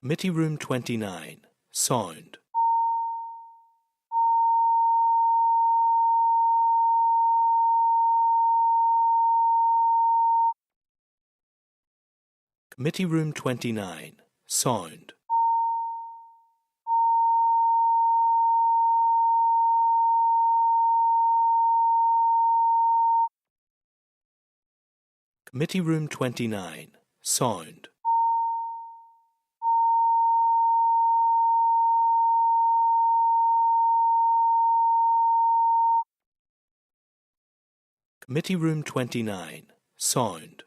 Committee Room 29, Sound. Committee Room 29, Sound. Committee Room 29, Sound. Committee Room 29, Sound.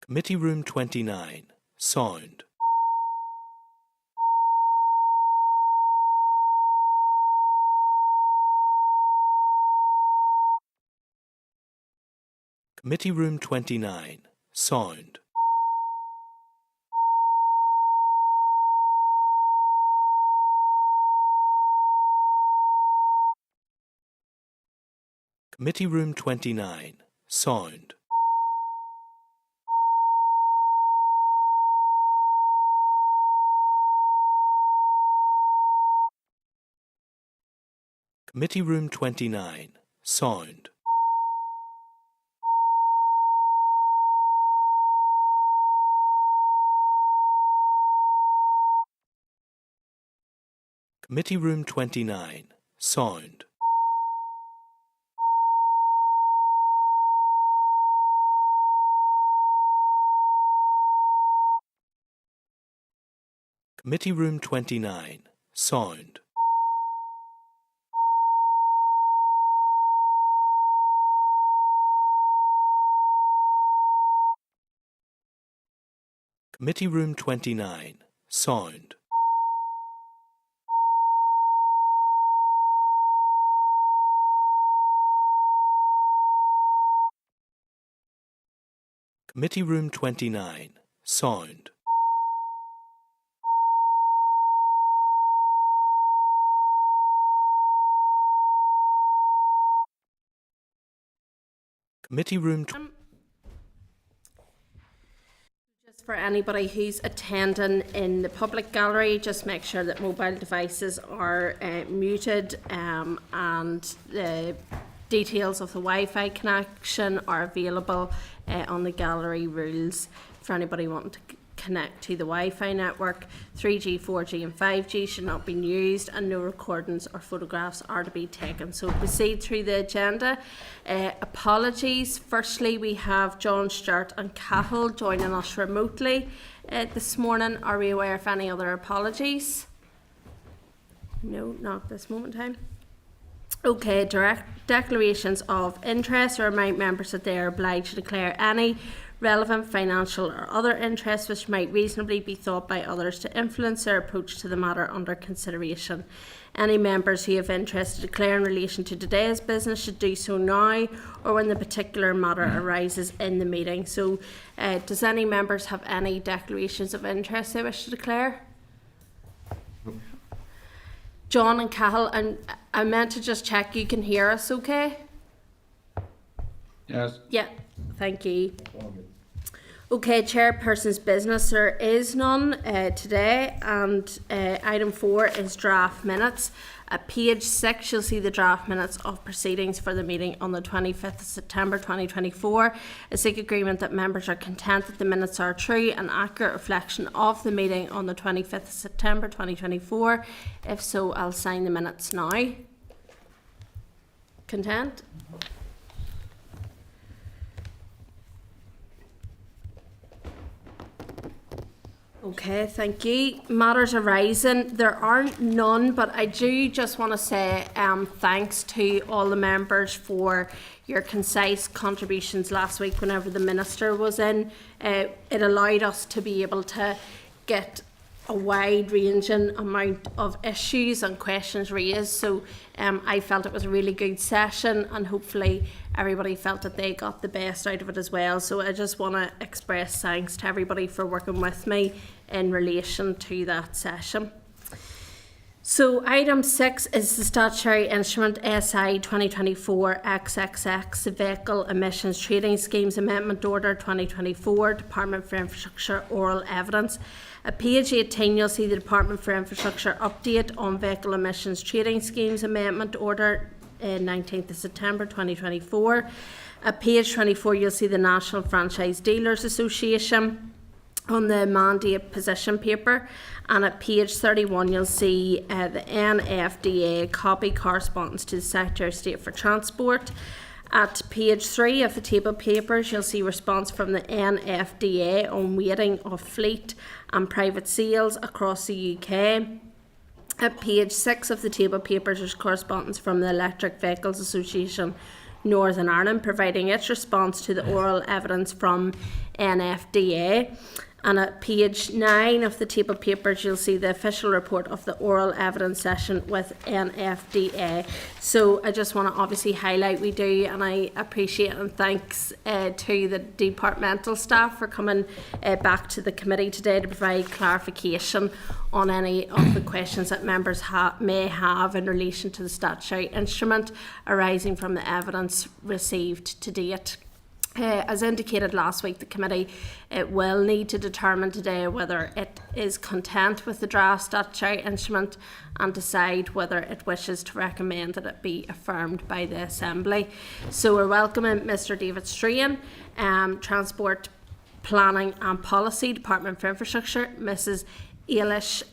Committee Room 29, Sound. Committee Room 29, Sound. Committee Room 29, Sound. Committee Room 29, Sound. Committee Room 29, Sound. Committee Room 29, Sound. Committee Room 29, Sound. Committee Room 29, Sound. Committee Room Just for anybody who's attending in the public gallery, just make sure that mobile devices are muted and the details of the Wi-Fi connection are available on the gallery rules for anybody wanting to connect to the Wi-Fi network. 3G, 4G and 5G should not be used and no recordings or photographs are to be taken. So proceed through the agenda. Apologies. Firstly, we have John, Stewart and Cahill joining us remotely this morning. Are we aware of any other apologies? No, not at this moment in time. Okay, direct declarations of interest. I remind members that they are obliged to declare any relevant financial or other interests which might reasonably be thought by others to influence their approach to the matter under consideration. Any members who have interest to declare in relation to today's business should do so now or when the particular matter arises in the meeting. So does any members have any declarations of interest they wish to declare? John and Cahill, and I meant to just check you can hear us okay? Yes. Yeah, thank you. Okay, chairperson's business, there is none today, and item 4 is draft minutes. At page 6 you'll see the draft minutes of proceedings for the meeting on the 25th of September 2024. I seek agreement that members are content that the minutes are a true and accurate reflection of the meeting on the 25th of September 2024. If so, I'll sign the minutes now. Content? Okay, thank you. Matters arising, there aren't none, but I do just want to say thanks to all the members for your concise contributions last week whenever the Minister was in. It allowed us to be able to get a wide-ranging amount of issues and questions raised, so I felt it was a really good session and hopefully everybody felt that they got the best out of it as well. So I just want to express thanks to everybody for working with me in relation to that session. So item 6 is the statutory instrument SI 2024 XXX, the Vehicle Emissions Trading Schemes Amendment Order 2024, Department for Infrastructure Oral Evidence. At page 18 you'll see the Department for Infrastructure update on Vehicle Emissions Trading Schemes Amendment Order 19th of September 2024. At page 24 you'll see the National Franchise Dealers Association on the mandate position paper, and at page 31 you'll see the NFDA copy correspondence to the Secretary of State for Transport. At page 3 of the table papers you'll see response from the NFDA on weighting of fleet and private sales across the UK. At page 6 of the table papers there's correspondence from the Electric Vehicles Association Northern Ireland providing its response to the oral evidence from NFDA. And at page 9 of the table papers you'll see the official report of the oral evidence session with NFDA. So I just want to obviously highlight we do, and I appreciate and thanks to the departmental staff for coming back to the committee today to provide clarification on any of the questions that members may have in relation to the statutory instrument arising from the evidence received to date. As indicated last week, the committee will need to determine today whether it is content with the draft statutory instrument and decide whether it wishes to recommend that it be affirmed by the Assembly. So we're welcoming Mr David Strahan, Transport Planning and Policy, Department for Infrastructure, Mrs Ailish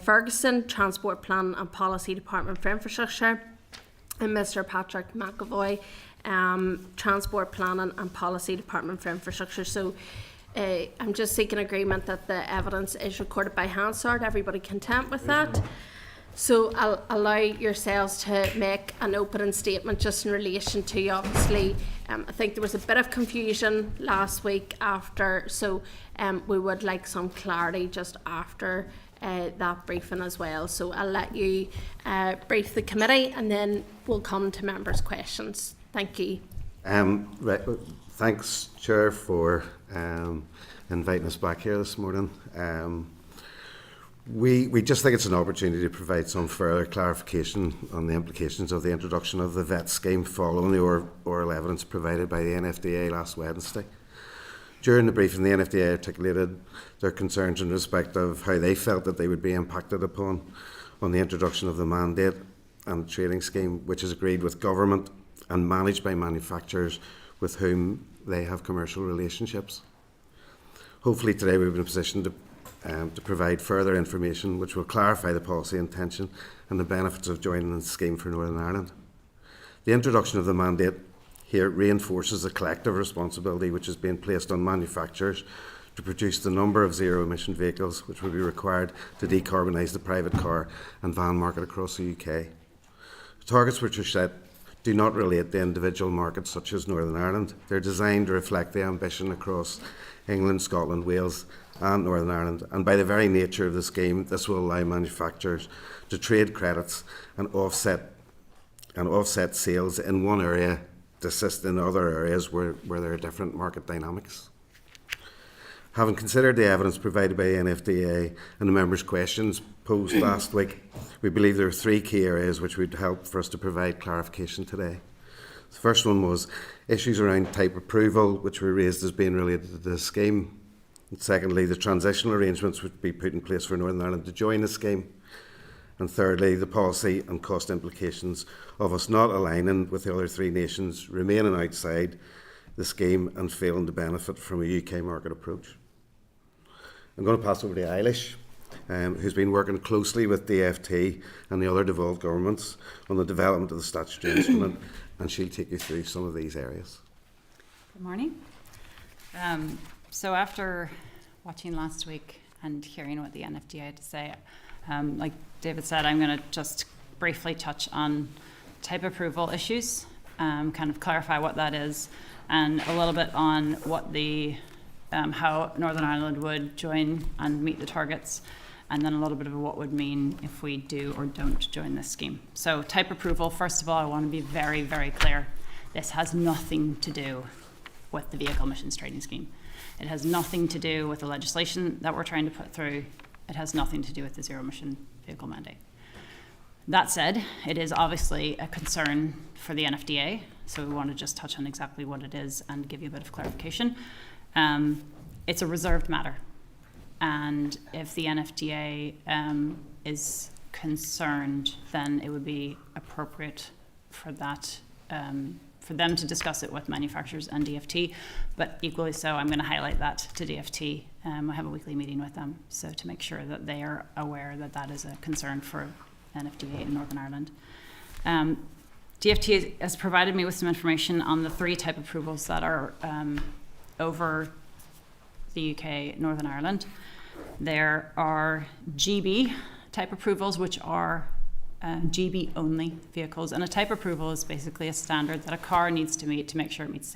Ferguson, Transport Planning and Policy, Department for Infrastructure, and Mr Patrick McAvoy, Transport Planning and Policy, Department for Infrastructure. So I'm just seeking agreement that the evidence is recorded by Hansard. Everybody content with that? So I'll allow yourselves to make an opening statement just in relation to, obviously, I think there was a bit of confusion last week after, so we would like some clarity just after that briefing as well. So I'll let you brief the committee and then we'll come to members' questions. Thank you. Right. Thanks, Chair, for inviting us back here this morning. We just think it's an opportunity to provide some further clarification on the implications of the introduction of the VET scheme following the oral evidence provided by the NFDA last Wednesday. During the briefing, the NFDA articulated their concerns in respect of how they felt that they would be impacted upon on the introduction of the mandate and trading scheme, which is agreed with government and managed by manufacturers with whom they have commercial relationships. Hopefully today we'll be in a position to provide further information which will clarify the policy intention and the benefits of joining the scheme for Northern Ireland. The introduction of the mandate here reinforces the collective responsibility which is being placed on manufacturers to produce the number of zero-emission vehicles which will be required to decarbonise the private car and van market across the UK. The targets which are set do not relate to individual markets such as Northern Ireland. They're designed to reflect the ambition across England, Scotland, Wales and Northern Ireland, and by the very nature of the scheme this will allow manufacturers to trade credits and offset sales in one area to assist in other areas where there are different market dynamics. Having considered the evidence provided by the NFDA and the members' questions posed last week, we believe there are three key areas which would help for us to provide clarification today. The first one was issues around type approval, which were raised as being related to the scheme. And secondly, the transitional arrangements would be put in place for Northern Ireland to join the scheme. And thirdly, the policy and cost implications of us not aligning with the other three nations, remaining outside the scheme and failing to benefit from a UK market approach. I'm going to pass over to Ailish, who's been working closely with DFT and the other devolved governments on the development of the statutory instrument, and she'll take you through some of these areas. Good morning. So after watching last week and hearing what the NFDA had to say, like David said, I'm going to just briefly touch on type approval issues, kind of clarify what that is, and a little bit on what the how Northern Ireland would join and meet the targets, and then a little bit of what would mean if we do or don't join this scheme. So type approval, first of all, I want to be very, very clear. This has nothing to do with the Vehicle Emissions Trading Scheme. It has nothing to do with the legislation that we're trying to put through. It has nothing to do with the zero emission vehicle mandate. That said, it is obviously a concern for the NFDA, so we want to just touch on exactly what it is and give you a bit of clarification. It's a reserved matter, and if the NFDA is concerned, then it would be appropriate for that for them to discuss it with manufacturers and DFT, but equally so, I'm going to highlight that to DFT. I have a weekly meeting with them, so to make sure that they are aware that that is a concern for NFDA in Northern Ireland. DFT has provided me with some information on the 3 type approvals that are over the UK, Northern Ireland. There are GB type approvals, which are GB only vehicles, and a type approval is basically a standard that a car needs to meet to make sure it meets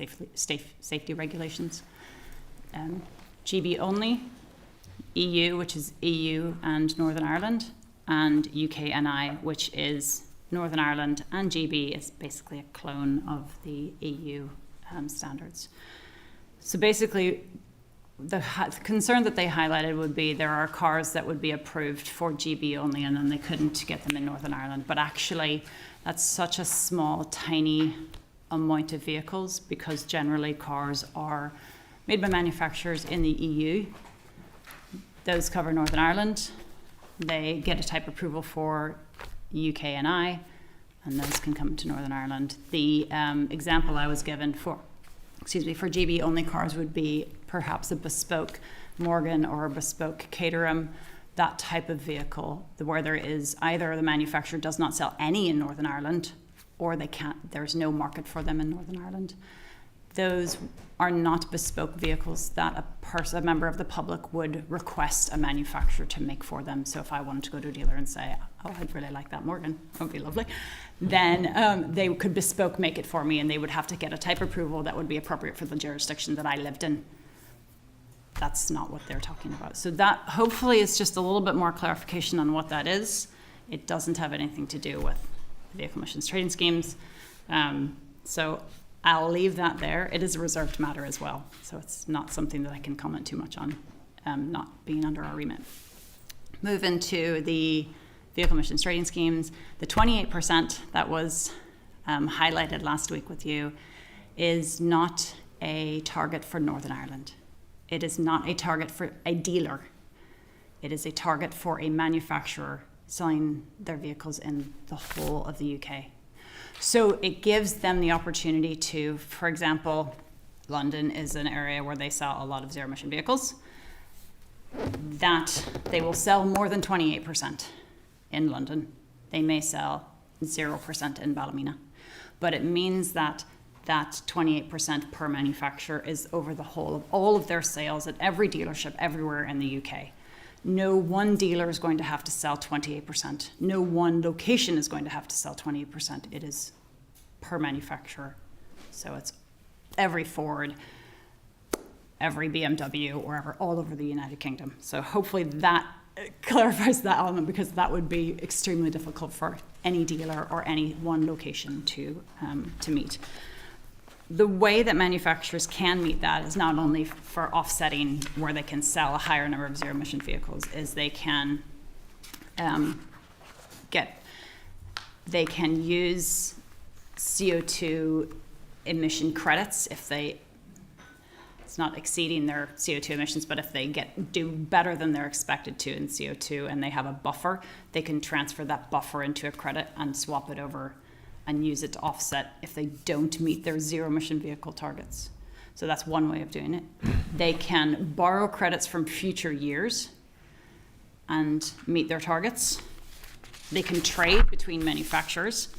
safety regulations. GB only, EU, which is EU and Northern Ireland, and UKNI, which is Northern Ireland, and GB is basically a clone of the EU standards. So basically, the concern that they highlighted would be there are cars that would be approved for GB only, and then they couldn't get them in Northern Ireland. But actually, that's such a small, tiny amount of vehicles, because generally cars are made by manufacturers in the EU. Those cover Northern Ireland. They get a type approval for UKNI, and those can come to Northern Ireland. The example I was given for GB only cars would be perhaps a bespoke Morgan or a bespoke Caterham, that type of vehicle, where there is either the manufacturer does not sell any in Northern Ireland, or there's no market for them in Northern Ireland. Those are not bespoke vehicles that a member of the public would request a manufacturer to make for them. So if I wanted to go to a dealer and say, oh, I'd really like that Morgan, that would be lovely, then they could bespoke make it for me, and they would have to get a type approval that would be appropriate for the jurisdiction that I lived in. That's not what they're talking about. So that hopefully is just a little bit more clarification on what that is. It doesn't have anything to do with vehicle emissions trading schemes. So I'll leave that there. It is a reserved matter as well, so it's not something that I can comment too much on, not being under our remit. Move into the vehicle emissions trading schemes. The 28% that was highlighted last week with you is not a target for Northern Ireland. It is not a target for a dealer. It is a target for a manufacturer selling their vehicles in the whole of the UK. So it gives them the opportunity to, for example, London is an area where they sell a lot of zero emission vehicles, that they will sell more than 28% in London. They may sell 0% in Ballymena, but it means that that 28% per manufacturer is over the whole of all of their sales at every dealership everywhere in the UK. No one dealer is going to have to sell 28%. No one location is going to have to sell 28%. It is per manufacturer. So it's every Ford, every BMW, wherever, all over the United Kingdom. So hopefully that clarifies that element, because that would be extremely difficult for any dealer or any one location to meet. The way that manufacturers can meet that is not only for offsetting where they can sell a higher number of zero emission vehicles, is they can use CO2 emission credits if it's not exceeding their CO2 emissions, but if they do better than they're expected to in CO2 and they have a buffer, they can transfer that buffer into a credit and swap it over and use it to offset if they don't meet their zero emission vehicle targets. So that's one way of doing it. They can borrow credits from future years and meet their targets. They can trade between manufacturers,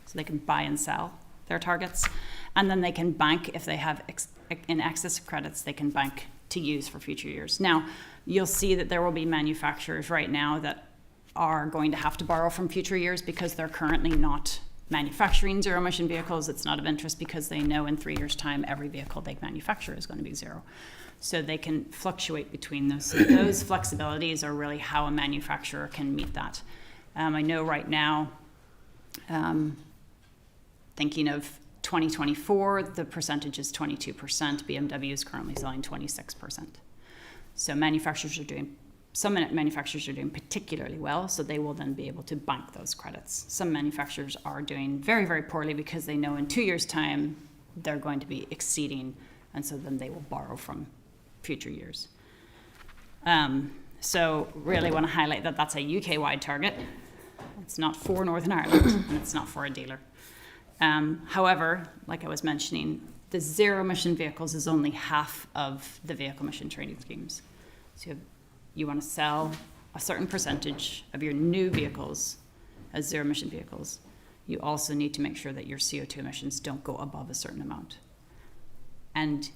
so they can buy and sell their targets. And then they can bank, if they have in excess of credits, they can bank to use for future years. Now, you'll see that there will be manufacturers right now that are going to have to borrow from future years because they're currently not manufacturing zero emission vehicles. It's not of interest because they know in 3 years' time every vehicle they manufacture is going to be zero. So they can fluctuate between those. So those flexibilities are really how a manufacturer can meet that. I know right now, thinking of 2024, the percentage is 22%. BMW is currently selling 26%. So manufacturers are doing some manufacturers are doing particularly well, so they will then be able to bank those credits. Some manufacturers are doing very, very poorly because they know in 2 years' time they're going to be exceeding, and so then they will borrow from future years. So really want to highlight that that's a UK-wide target. It's not for Northern Ireland, and it's not for a dealer. However, like I was mentioning, the zero emission vehicles is only half of the vehicle emission trading schemes. So you want to sell a certain percentage of your new vehicles as zero emission vehicles. You also need to make sure that your CO2 emissions don't go above a certain amount. And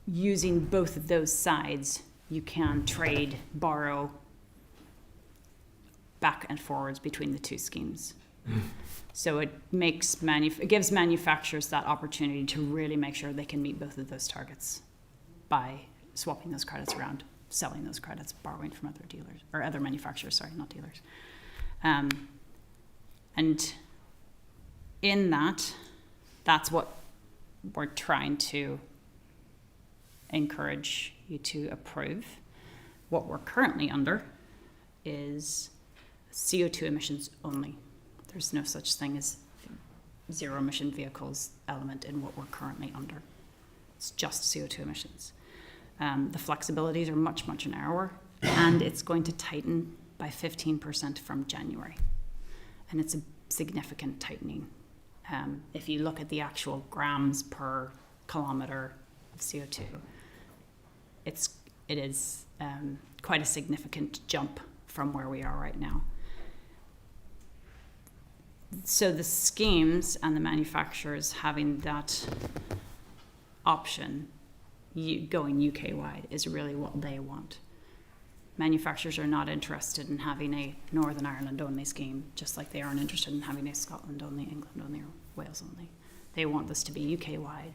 using both of those sides, you can trade, borrow back and forwards between the two schemes. So it gives manufacturers that opportunity to really make sure they can meet both of those targets by swapping those credits around, selling those credits, borrowing from other dealers, or other manufacturers, sorry, not dealers. And in that's what we're trying to encourage you to approve. What we're currently under is CO2 emissions only. There's no such thing as zero emission vehicles element in what we're currently under. It's just CO2 emissions. The flexibilities are much, much narrower, and it's going to tighten by 15% from January. And it's a significant tightening. If you look at the actual grams per kilometre of CO2, it is quite a significant jump from where we are right now. So the schemes and the manufacturers having that option going UK-wide is really what they want. Manufacturers are not interested in having a Northern Ireland only scheme, just like they aren't interested in having a Scotland only, England only, or Wales only. They want this to be UK-wide,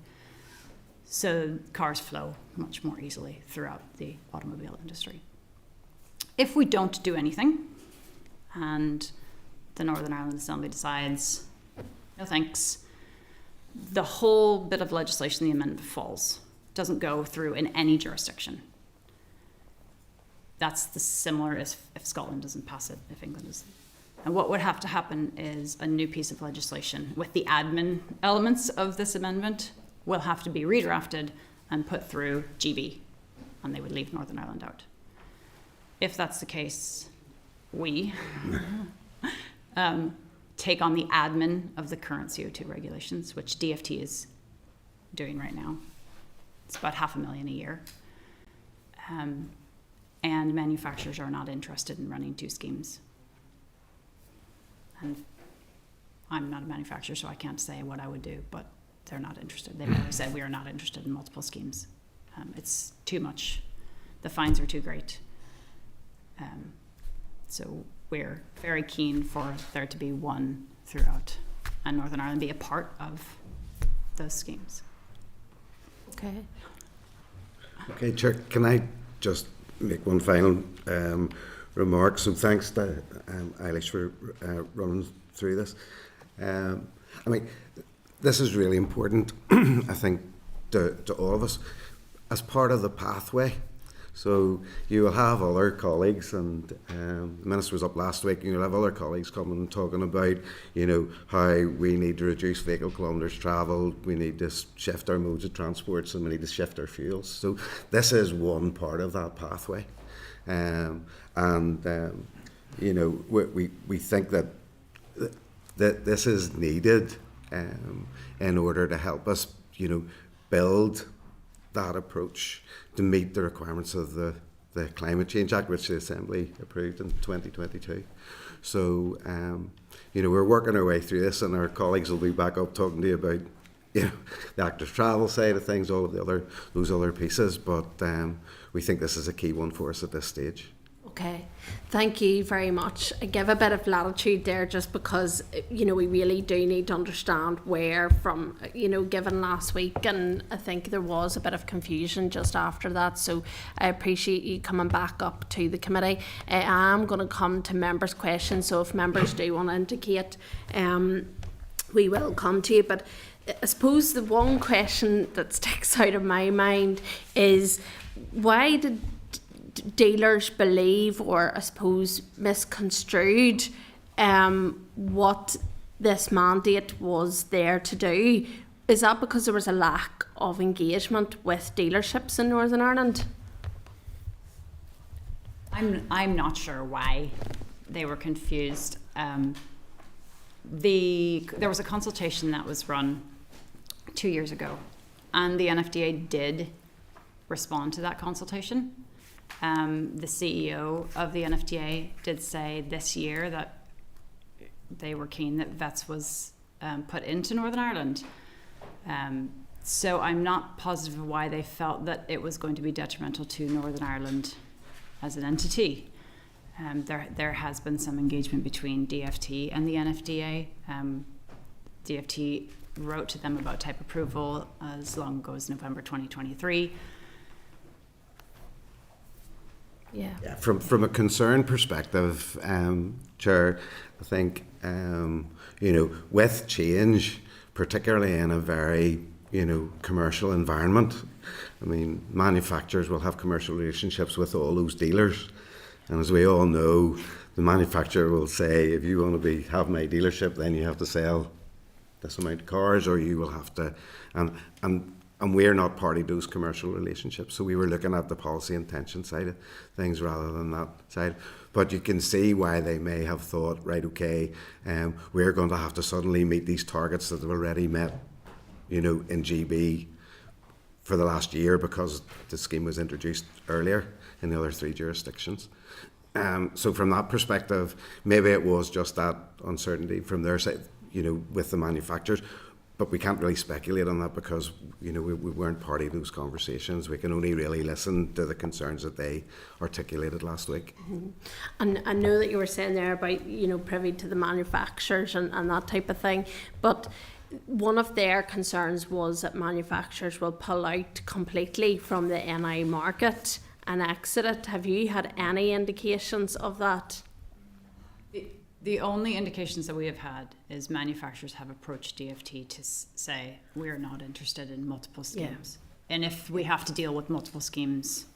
so cars flow much more easily throughout the automobile industry. If we don't do anything, and the Northern Ireland Assembly decides, no thanks, the whole bit of legislation, the amendment falls, doesn't go through in any jurisdiction. That's the similar as if Scotland doesn't pass it, if England doesn't. And what would have to happen is a new piece of legislation with the admin elements of this amendment will have to be redrafted and put through GB, and they would leave Northern Ireland out. If that's the case, we take on the admin of the current CO2 regulations, which DFT is doing right now. It's about $500,000 a year. And manufacturers are not interested in running two schemes. And I'm not a manufacturer, so I can't say what I would do, but they're not interested. They've always said we are not interested in multiple schemes. It's too much. The fines are too great. So we're very keen for there to be one throughout, and Northern Ireland be a part of those schemes. Okay. Okay, Chair, can I just make one final remark? So thanks to Eilish for running through this. I mean, this is really important, I think, to all of us as part of the pathway. So you will have other colleagues, and the Minister was up last week, and you'll have other colleagues coming and talking about, you know, how we need to reduce vehicle kilometres travelled, we need to shift our modes of transport, and we need to shift our fuels. So this is one part of that pathway. You know, we think that this is needed in order to help us, you know, build that approach to meet the requirements of the Climate Change Act, which the Assembly approved in 2022. So, you know, we're working our way through this, and our colleagues will be back up talking to you about, you know, the active travel side of things, all of those other pieces. But we think this is a key one for us at this stage. Okay, thank you very much. I give a bit of latitude there just because, you know, we really do need to understand where from, you know, given last week, and I think there was a bit of confusion just after that, so I appreciate you coming back up to the committee. I am going to come to members' questions, so if members do want to indicate, we will come to you, but I suppose the one question that sticks out of my mind is, why did dealers believe, or I suppose misconstrued, what this mandate was there to do. Is that because there was a lack of engagement with dealerships in Northern Ireland? I'm not sure why they were confused. There was a consultation that was run 2 years ago, and the NFDA did respond to that consultation. The CEO of the NFDA did say this year that they were keen that vets was put into Northern Ireland. So I'm not positive why they felt that it was going to be detrimental to Northern Ireland as an entity. There has been some engagement between DFT and the NFDA. DFT wrote to them about type approval as long ago as November 2023. Yeah. From a concern perspective, Chair, I think with change, particularly in a very commercial environment, I mean, manufacturers will have commercial relationships with all those dealers, and as we all know, the manufacturer will say, if you want to have my dealership, then you have to sell this amount of cars, or you will have to, and we're not party to those commercial relationships. So we were looking at the policy intention side of things rather than that side. But you can see why they may have thought, right, okay, we're going to have to suddenly meet these targets that they've already met, in GB for the last year because the scheme was introduced earlier in the other 3 jurisdictions. So from that perspective, maybe it was just that uncertainty from their side, with the manufacturers. But we can't really speculate on that because, we weren't party to those conversations. We can only really listen to the concerns that they articulated last week. Mm-hmm. And I know that you were saying there about, privy to the manufacturers and that type of thing. But one of their concerns was that manufacturers will pull out completely from the NI market and exit it. Have you had any indications of that? The only indications that we have had is manufacturers have approached DFT to say we're not interested in multiple schemes. Yeah. And if we have to deal with multiple schemes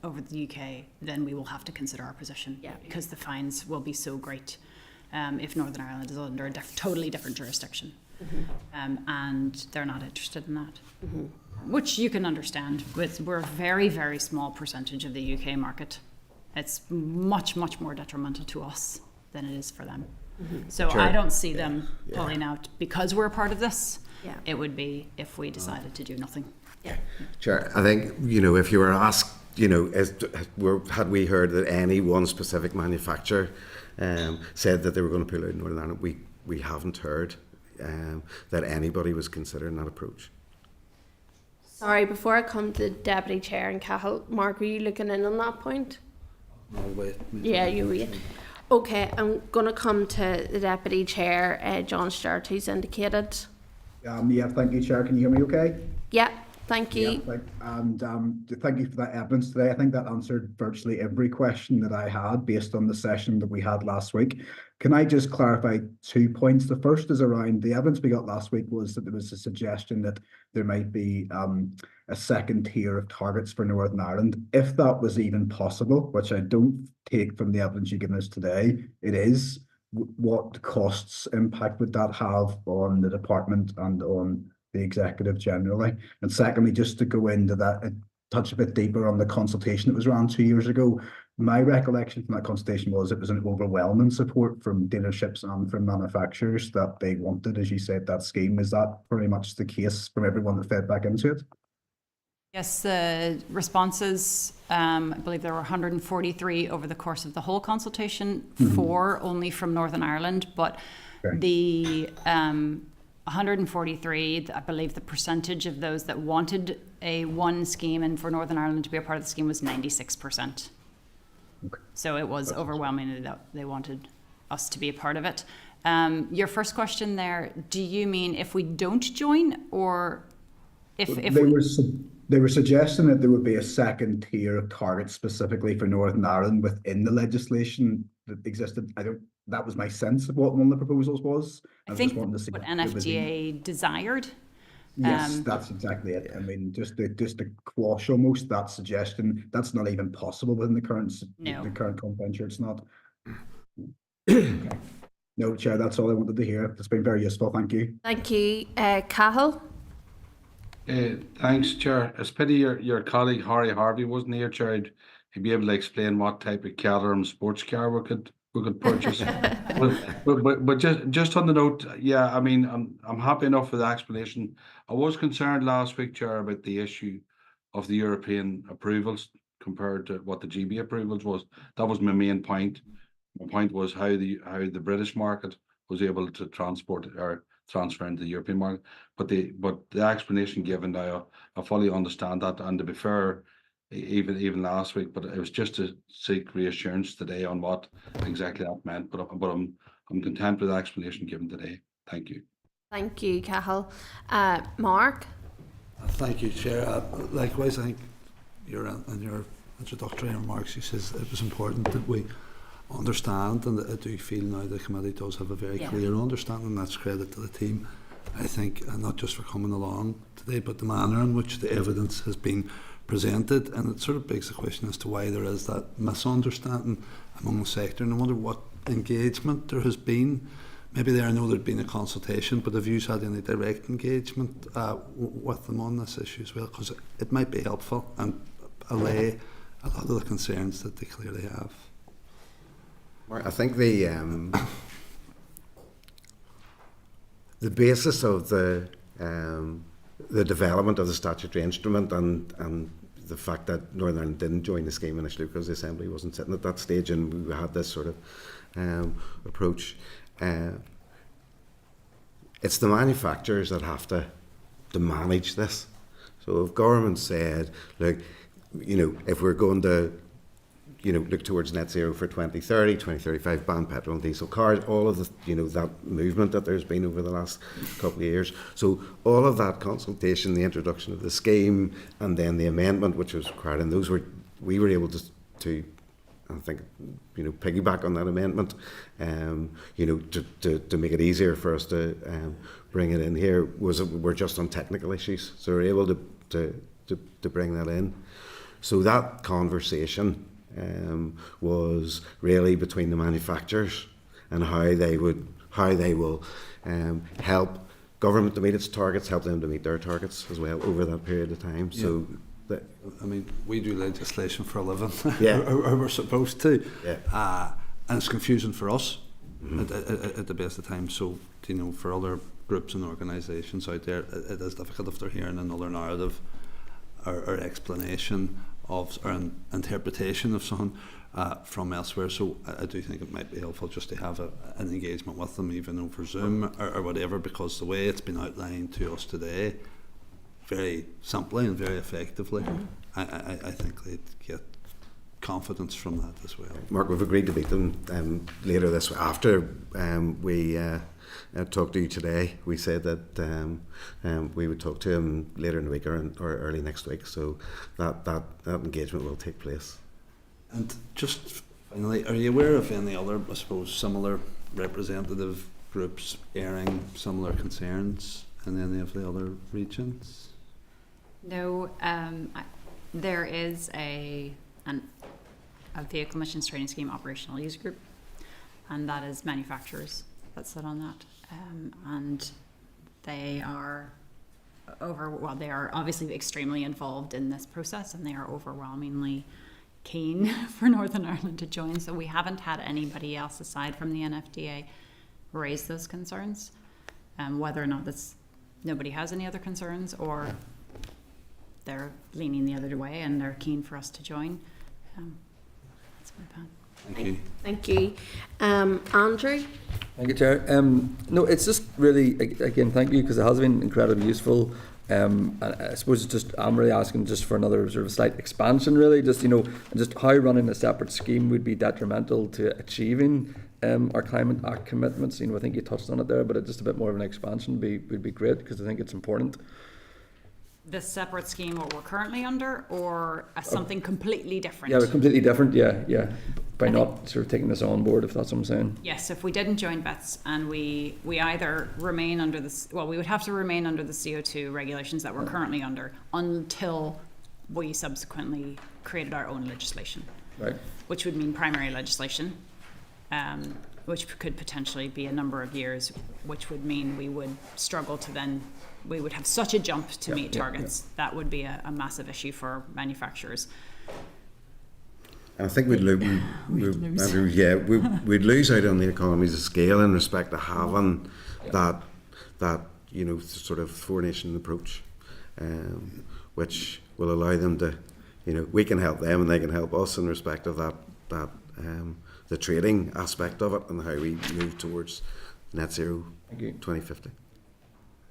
over the UK, then we will have to consider our position. Yeah. Because the fines will be so great if Northern Ireland is under a totally different jurisdiction. Mm-hmm. And they're not interested in that. Mm-hmm. Which you can understand. We're a very, very small percentage of the UK market. It's much, much more detrimental to us than it is for them. Mm-hmm. So sure. I don't see them pulling out because we're a part of this. Yeah. It would be if we decided to do nothing. Yeah. Sure. I think, if you were asked, had we heard that any one specific manufacturer said that they were going to pull out in Northern Ireland, we haven't heard that anybody was considering that approach. Sorry, before I come to Deputy Chair and Cahill, Mark, were you looking in on that point? No, wait. Yeah, you were. Okay, I'm going to come to the Deputy Chair, John Stewart, who's indicated. Thank you, Chair. Can you hear me okay? Yeah, thank you. Yeah, thank you for that evidence today. I think that answered virtually every question that I had based on the session that we had last week. Can I just clarify 2 points? The first is around the evidence we got last week was that there was a suggestion that there might be a second tier of targets for Northern Ireland. If that was even possible, which I don't take from the evidence you've given us today, it is. What costs impact would that have on the department and on the executive generally? And secondly, just to go into that, touch a bit deeper on the consultation that was around 2 years ago. My recollection from that consultation was it was an overwhelming support from dealerships and from manufacturers that they wanted, as you said, that scheme. Is that pretty much the case from everyone that fed back into it? Yes, the responses, I believe there were 143 over the course of the whole consultation, 4 only from Northern Ireland, but the 143, I believe the percentage of those that wanted one scheme and for Northern Ireland to be a part of the scheme was 96%. Okay. So it was overwhelmingly that they wanted us to be a part of it. Your first question there, do you mean if we don't join or if they were suggesting that there would be a second tier of targets specifically for Northern Ireland within the legislation that existed? That was my sense of what one of the proposals was. I think what NFDA desired Yes, that's exactly it. I mean, just to quash almost that suggestion, that's not even possible within the current No. the current convention. It's not. Okay. No, Chair, that's all I wanted to hear. It's been very useful. Thank you. Thank you. Cahill? Thanks, Chair. It's pity your colleague Harry Harvey wasn't here, Chair. He'd be able to explain what type of Caterham sports car we could purchase. but just on the note, yeah, I mean, I'm happy enough with the explanation. I was concerned last week, Chair, about the issue of the European approvals compared to what the GB approvals was. That was my main point. My point was how the British market was able to transport or transfer into the European market. But the explanation given now, I fully understand that. And to be fair, even last week, but it was just to seek reassurance today on what exactly that meant. But I'm content with the explanation given today. Thank you. Thank you, Cahill. Mark? Thank you, Chair. Likewise, I think in your introductory remarks, you says it was important that we understand, and I do feel now the committee does have a very clear understanding. That's credit to the team, I think, and not just for coming along today, but the manner in which the evidence has been presented. And it sort of begs the question as to why there is that misunderstanding among the sector, and I wonder what engagement there has been. Maybe I know there'd been a consultation, but have you had any direct engagement with them on this issue as well? Because it might be helpful and allay a lot of the concerns that they clearly have. I think the basis of the development of the statutory instrument and the fact that Northern Ireland didn't join the scheme initially because the Assembly wasn't sitting at that stage, and we had this sort of approach. It's the manufacturers that have to manage this. So if government said, look, if we're going to look towards net zero for 2030, 2035, ban petrol and diesel cars, all of the, that movement that there's been over the last couple of years. So all of that consultation, the introduction of the scheme, and then the amendment, which was required, and we were able to I think, piggyback on that amendment, to make it easier for us to bring it in here. We're just on technical issues, so we're able to bring that in. So that conversation was really between the manufacturers and how they will help government to meet its targets, help them to meet their targets as well over that period of time. Yeah. So I mean, we do legislation for a living, yeah. or we're supposed to, yeah. And it's confusing for us at the best of times. So, for other groups and organisations out there, it is difficult if they're hearing another narrative or explanation of or an interpretation of something from elsewhere. So I do think it might be helpful just to have an engagement with them, even over Zoom or whatever, because the way it's been outlined to us today, very simply and very effectively, I think they'd get confidence from that as well. Mark, we've agreed to meet them later this after we talked to you today. We said that we would talk to him later in the week or early next week, so that engagement will take place. And just finally, are you aware of any other, I suppose, similar representative groups airing similar concerns in any of the other regions? No, there is a vehicle emissions trading scheme operational user group, and that is manufacturers that sit on that, and they are they are obviously extremely involved in this process, and they are overwhelmingly keen for Northern Ireland to join. So we haven't had anybody else aside from the NFDA raise those concerns. Whether or not nobody has any other concerns, or they're leaning the other way and they're keen for us to join. That's my plan. Thank you. Thank you. Andrew? Thank you, Chair. No, it's just really, again, thank you, because it has been incredibly useful. And I suppose it's just, I'm really asking just for another sort of slight expansion, really, just, and just how running a separate scheme would be detrimental to achieving our Climate Act commitments. I think you touched on it there, but just a bit more of an expansion would be great, because I think it's important. this separate scheme what we're currently under, or something completely different? Yeah, we're completely different. Yeah. By not sort of taking this on board, if that's what I'm saying. Yes, if we didn't join VETS and we either remain under this, well, we would have to remain under the CO2 regulations that we're currently under until we subsequently created our own legislation. Right. Which would mean primary legislation, which could potentially be a number of years, which would mean we would struggle to then, we would have such a jump to meet targets. That would be a massive issue for manufacturers. I think we'd lose out on the economies of scale in respect to having that sort of four-nation approach, which will allow them to, we can help them and they can help us in respect of that the trading aspect of it and how we move towards net zero 2050.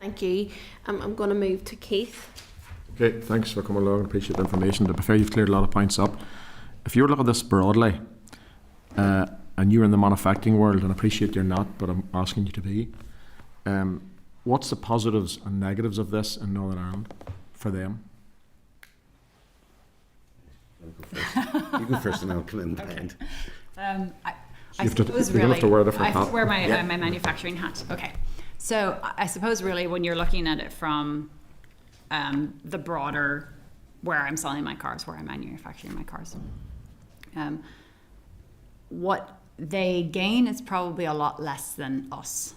Thank you. I'm going to move to Keith. Okay, thanks for coming along. Appreciate the information. To be fair, you've cleared a lot of points up. If you were to look at this broadly, and you're in the manufacturing world, and I appreciate you're not, but I'm asking you to be, what's the positives and negatives of this in Northern Ireland for them? You go first and I'll come in behind. I suppose really, have to wear a different hat. I have to wear my manufacturing hat. Okay. So I suppose really when you're looking at it from the broader, where I'm selling my cars, where I'm manufacturing my cars, what they gain is probably a lot less than us.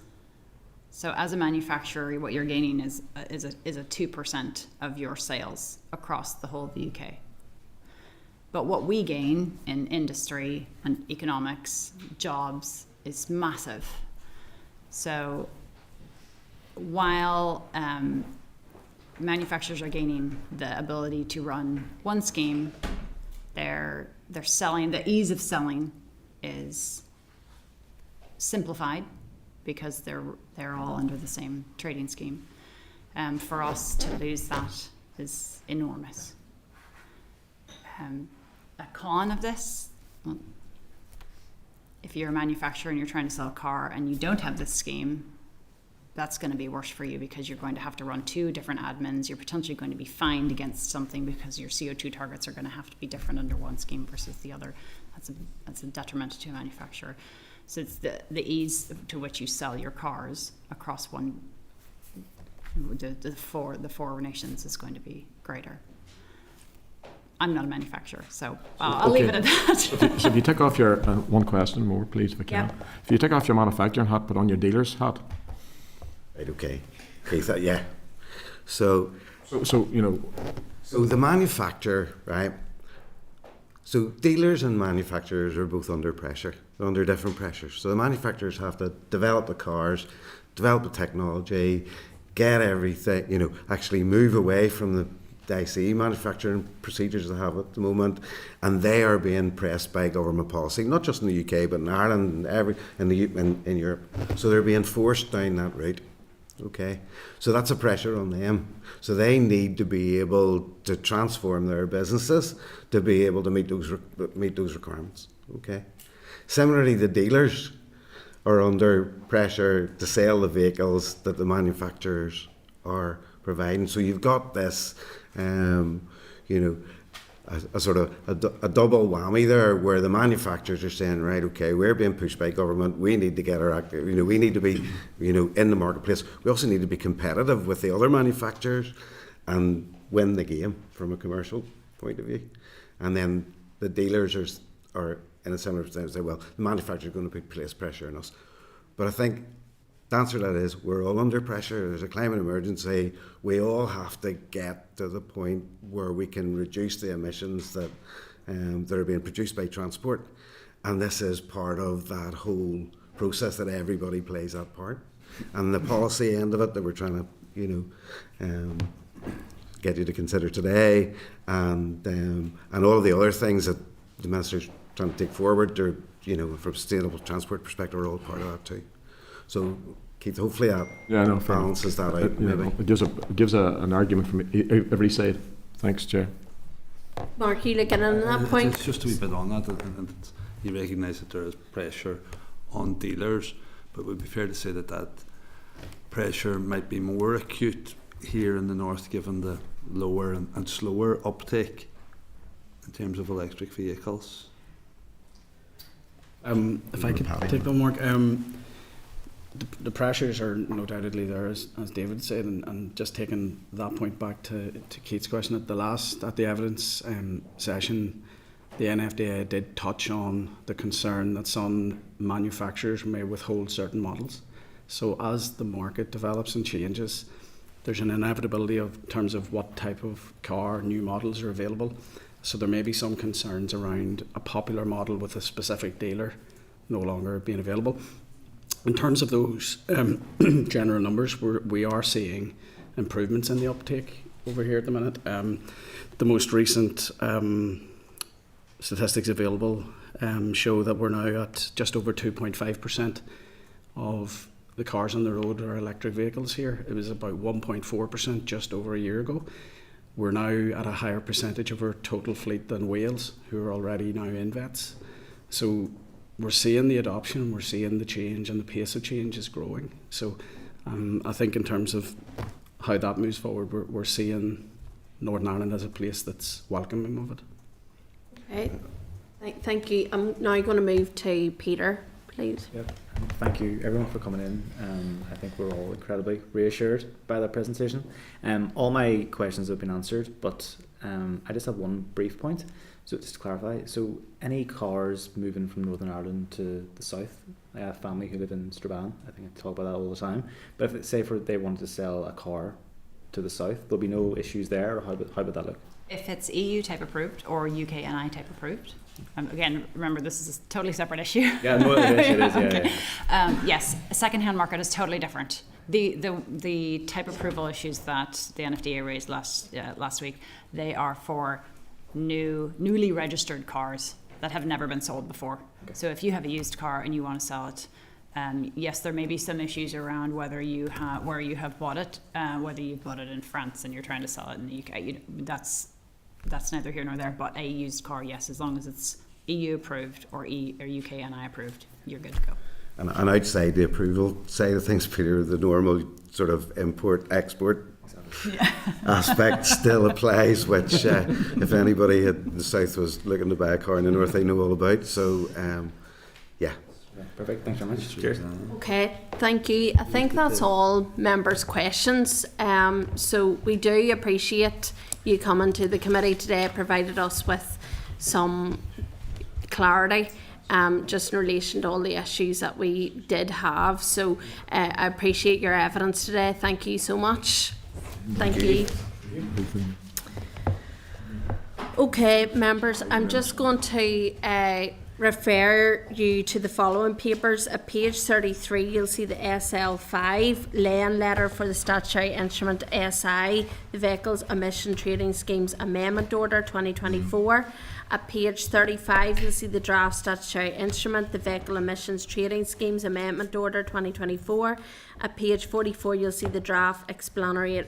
So as a manufacturer, what you're gaining is a 2% of your sales across the whole of the UK. But what we gain in industry and economics, jobs, is massive. So while manufacturers are gaining the ability to run one scheme, they're selling, the ease of selling is simplified because they're all under the same trading scheme. For us to lose that is enormous. A con of this, well, if you're a manufacturer and you're trying to sell a car and you don't have this scheme, that's going to be worse for you because you're going to have to run two different admins. You're potentially going to be fined against something because your CO2 targets are going to have to be different under one scheme versus the other. That's a detriment to a manufacturer. So it's the ease to which you sell your cars across the four nations is going to be greater. I'm not a manufacturer, so I'll leave it at that. So if you take off your, one question more please if I can. Yep. If you take off your manufacturing hat, put on your dealer's hat. Right, okay. Yeah. So the manufacturer, right? So dealers and manufacturers are both under pressure. They're under different pressures. So the manufacturers have to develop the cars, develop the technology, get everything, actually move away from the ICE manufacturing procedures they have at the moment, and they are being pressed by government policy, not just in the UK but in Ireland and in Europe. So they're being forced down that route. Okay, so that's a pressure on them. So they need to be able to transform their businesses to be able to meet those requirements. Okay. Similarly, the dealers are under pressure to sell the vehicles that the manufacturers are providing. So you've got this, a sort of a double whammy there, where the manufacturers are saying, right, okay, we're being pushed by government, we need to get our act, we need to be, in the marketplace. We also need to be competitive with the other manufacturers and win the game from a commercial point of view. And then the dealers are in a similar sense, say, well, the manufacturer is going to place pressure on us. But I think the answer to that is we're all under pressure. There's a climate emergency. We all have to get to the point where we can reduce the emissions that are being produced by transport. And this is part of that whole process that everybody plays that part. And the policy end of it that we're trying to, get you to consider today, and all of the other things that the Minister's trying to take forward, from a sustainable transport perspective, are all part of that too. So, Keith, hopefully that balances that out. It gives an argument from every side. Thanks, Chair. Mark, you looking at that point? It's just a wee bit on that, and you recognise that there is pressure on dealers, but it would be fair to say that pressure might be more acute here in the north, given the lower and slower uptake in terms of electric vehicles? If I could take that, Mark. The pressures are no doubtedly there, as David said, and just taking that point back to Kate's question at the evidence session, the NFDA did touch on the concern that some manufacturers may withhold certain models. So as the market develops and changes, there's an inevitability of terms of what type of car new models are available. So there may be some concerns around a popular model with a specific dealer no longer being available. In terms of those general numbers, we are seeing improvements in the uptake over here at the minute. The most recent statistics available show that we're now at just over 2.5% of the cars on the road are electric vehicles here. It was about 1.4% just over a year ago. We're now at a higher percentage of our total fleet than Wales, who are already now in vets. So we're seeing the adoption, we're seeing the change, and the pace of change is growing. So I think in terms of how that moves forward, we're seeing Northern Ireland as a place that's welcoming of it. Okay, thank you. I'm now going to move to Peter, please. Yep. Thank you everyone for coming in. I think we're all incredibly reassured by that presentation. All my questions have been answered, but I just have one brief point. So just to clarify, so any cars moving from Northern Ireland to the south, I have family who live in Strabane, I think I talk about that all the time, but if say they wanted to sell a car to the south, there'll be no issues there, or how would that look? If it's EU type approved or UKNI type approved, again, remember this is a totally separate issue. Yeah, no, it is. Okay. Yeah. Yes, a second-hand market is totally different. The type approval issues that the NFDA raised last week, they are for newly registered cars that have never been sold before. Okay. So if you have a used car and you want to sell it, yes, there may be some issues around whether you where you have bought it, whether you bought it in France and you're trying to sell it in the UK. That's neither here nor there. But a used car, yes, as long as it's EU approved or UKNI approved, you're good to go. And outside the approval side of things, Peter, the normal sort of import-export aspect still applies, which if anybody in the south was looking to buy a car in the north, they know all about. So, yeah. Perfect. Thanks very much. Cheers. Okay, thank you. I think that's all members' questions. So we do appreciate you coming to the committee today, provided us with some clarity just in relation to all the issues that we did have. So I appreciate your evidence today. Thank you so much. Thank you. Okay, members, I'm just going to refer you to the following papers. At page 33, you'll see the SL5 laying letter for the statutory instrument SI, the Vehicles Emission Trading Schemes Amendment Order 2024. At page 35, you'll see the draft statutory instrument, the Vehicle Emissions Trading Schemes Amendment Order 2024. At page 44, you'll see the draft explanatory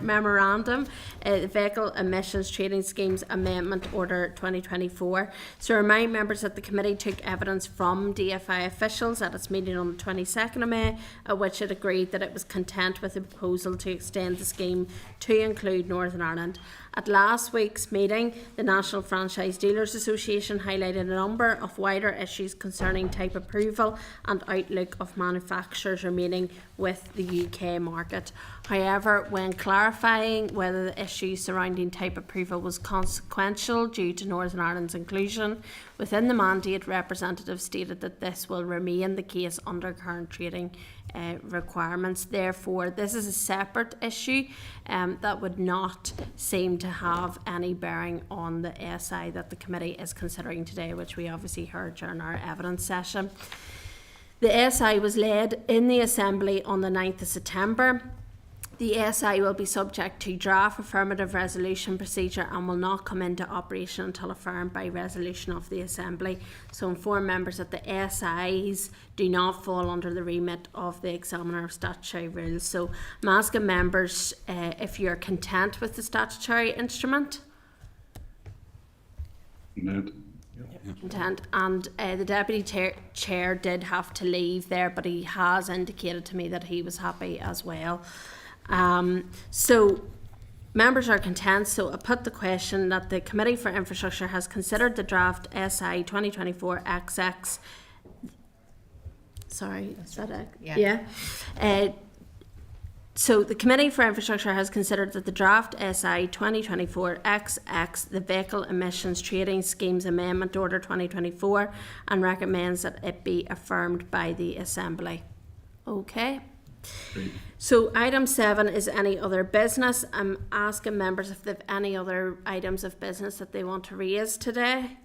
memorandum, the Vehicle Emissions Trading Schemes Amendment Order 2024. So remind members that the committee took evidence from DFI officials at its meeting on the 22nd of May, at which it agreed that it was content with the proposal to extend the scheme to include Northern Ireland. At last week's meeting, the National Franchise Dealers Association highlighted a number of wider issues concerning type approval and outlook of manufacturers remaining with the UK market. However, when clarifying whether the issues surrounding type approval was consequential due to Northern Ireland's inclusion within the mandate, representatives stated that this will remain the case under current trading requirements. Therefore, this is a separate issue that would not seem to have any bearing on the SI that the committee is considering today, which we obviously heard during our evidence session. The SI was laid in the Assembly on the 9th of September. The SI will be subject to draft affirmative resolution procedure and will not come into operation until affirmed by resolution of the Assembly. So inform members that the SIs do not fall under the remit of the Examiner of Statutory Rules. So I'm asking members if you're content with the statutory instrument. Content. And the Deputy Chair did have to leave there, but he has indicated to me that he was happy as well. So members are content, so I put the question that the Committee for Infrastructure has considered the draft SI 2024 XX. Sorry, is that it? Yeah. So the Committee for Infrastructure has considered that the draft SI 2024 XX, the Vehicle Emissions Trading Schemes Amendment Order 2024, and recommends that it be affirmed by the Assembly. Okay. Great. So item 7 is any other business. I'm asking members if they have any other items of business that they want to raise today.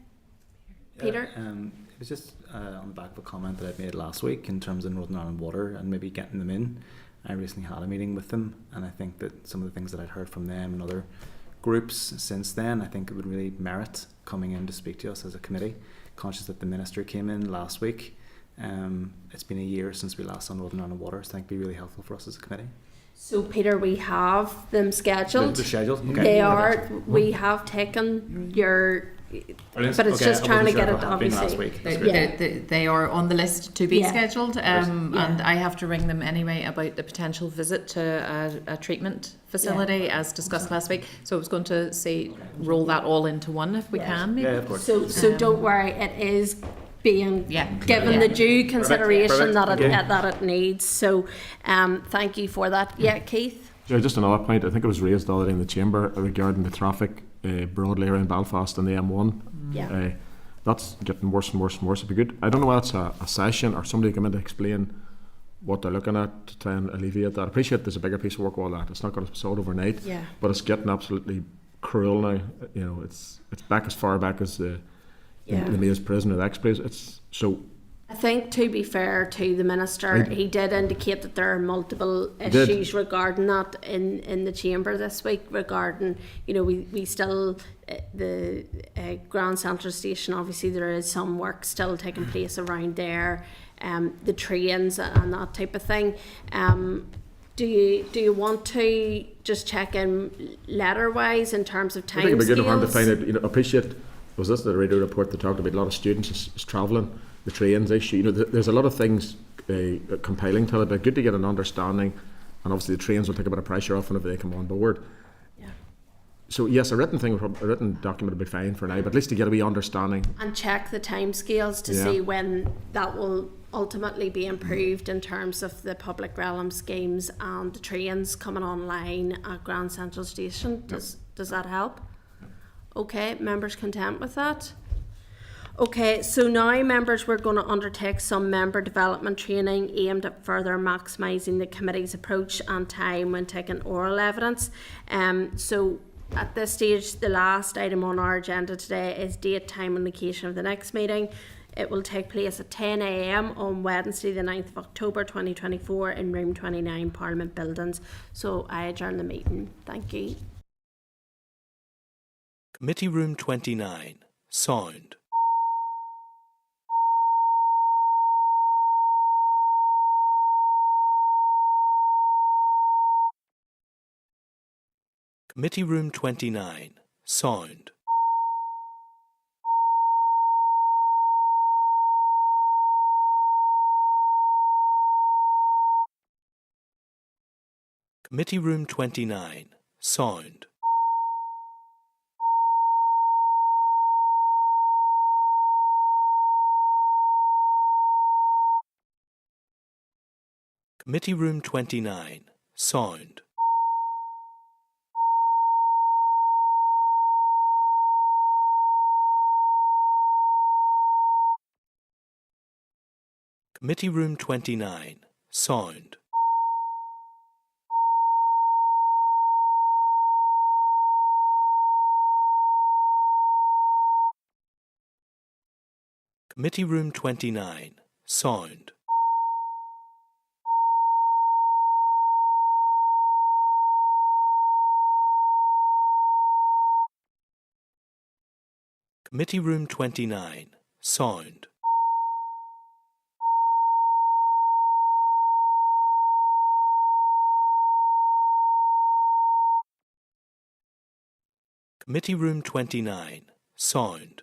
Peter? It was just on the back of a comment that I made last week in terms of Northern Ireland Water and maybe getting them in. I recently had a meeting with them, and I think that some of the things that I'd heard from them and other groups since then, I think it would really merit coming in to speak to us as a committee. Conscious that the Minister came in last week. It's been a year since we last saw Northern Ireland Water, so I think it'd be really helpful for us as a committee. So Peter, we have them scheduled. They're scheduled? Okay. They are. We have taken your... But it's just trying to get it, obviously. They are on the list to be Yeah. scheduled, and I have to ring them anyway about the potential visit to a treatment facility as discussed last week. So I was going to say roll that all into one if we can. Maybe. Yeah, of course. So don't worry, it is being given the due consideration that it needs. So thank you for that. Yeah, Keith? Just another point, I think it was raised the other day in the chamber regarding the traffic broadly around Belfast and the M1. Yeah. That's getting worse and worse and worse. It'd be good. I don't know whether it's a session or somebody come in to explain what they're looking at to try and alleviate that. I appreciate there's a bigger piece of work, all that. It's not going to be solved overnight, but it's getting absolutely cruel now. You know, it's back as far back as the Mayor's prison or the ex-prison. It's so. I think, to be fair to the Minister, he did indicate that there are multiple issues regarding that in the chamber this week regarding, we still, the Grand Central Station, obviously there is some work still taking place around there, the trains and that type of thing. Do you want to just check in letter-wise in terms of time I think it'd be good scales? to find out, appreciate, was this the radio report that talked about a lot of students is travelling, the trains issue, there's a lot of things compiling to it, but good to get an understanding, and obviously the trains will take a bit of pressure off whenever they come on board. Yeah. So yes, a written document would be fine for now, but at least to get a wee understanding. And check the timescales to see when that will ultimately be improved in terms of the public realm schemes and the trains coming online at Grand Central Station. Does that help? Okay, members content with that? Okay, so now members, we're going to undertake some member development training aimed at further maximising the committee's approach and time when taking oral evidence. So at this stage, the last item on our agenda today is date, time and location of the next meeting. It will take place at 10 a.m. on Wednesday the 9th of October 2024 in room 29 Parliament Buildings. So I adjourn the meeting. Thank you. Committee Room 29. Sound. Committee Room 29. Sound. Committee Room 29. Sound. Committee Room 29. Sound. Committee Room 29. Sound. Committee Room 29. Sound. Committee Room 29. Sound. Committee Room 29. Sound.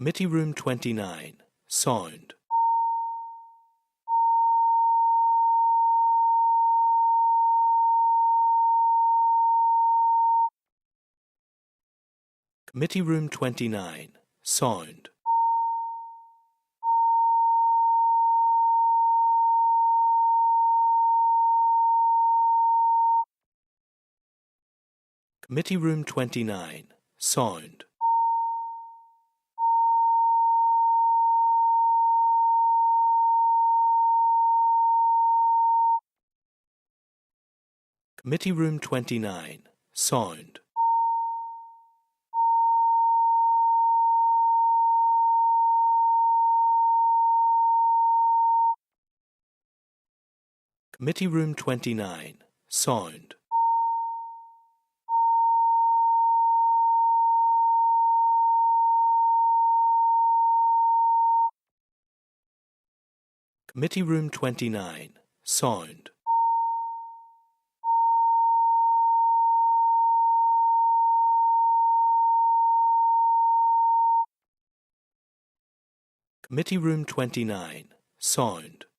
Committee Room 29, sound. Committee Room 29, sound. Committee Room 29, sound. Committee Room 29, sound. Committee Room 29, sound. Committee Room 29, sound. Committee Room 29, sound.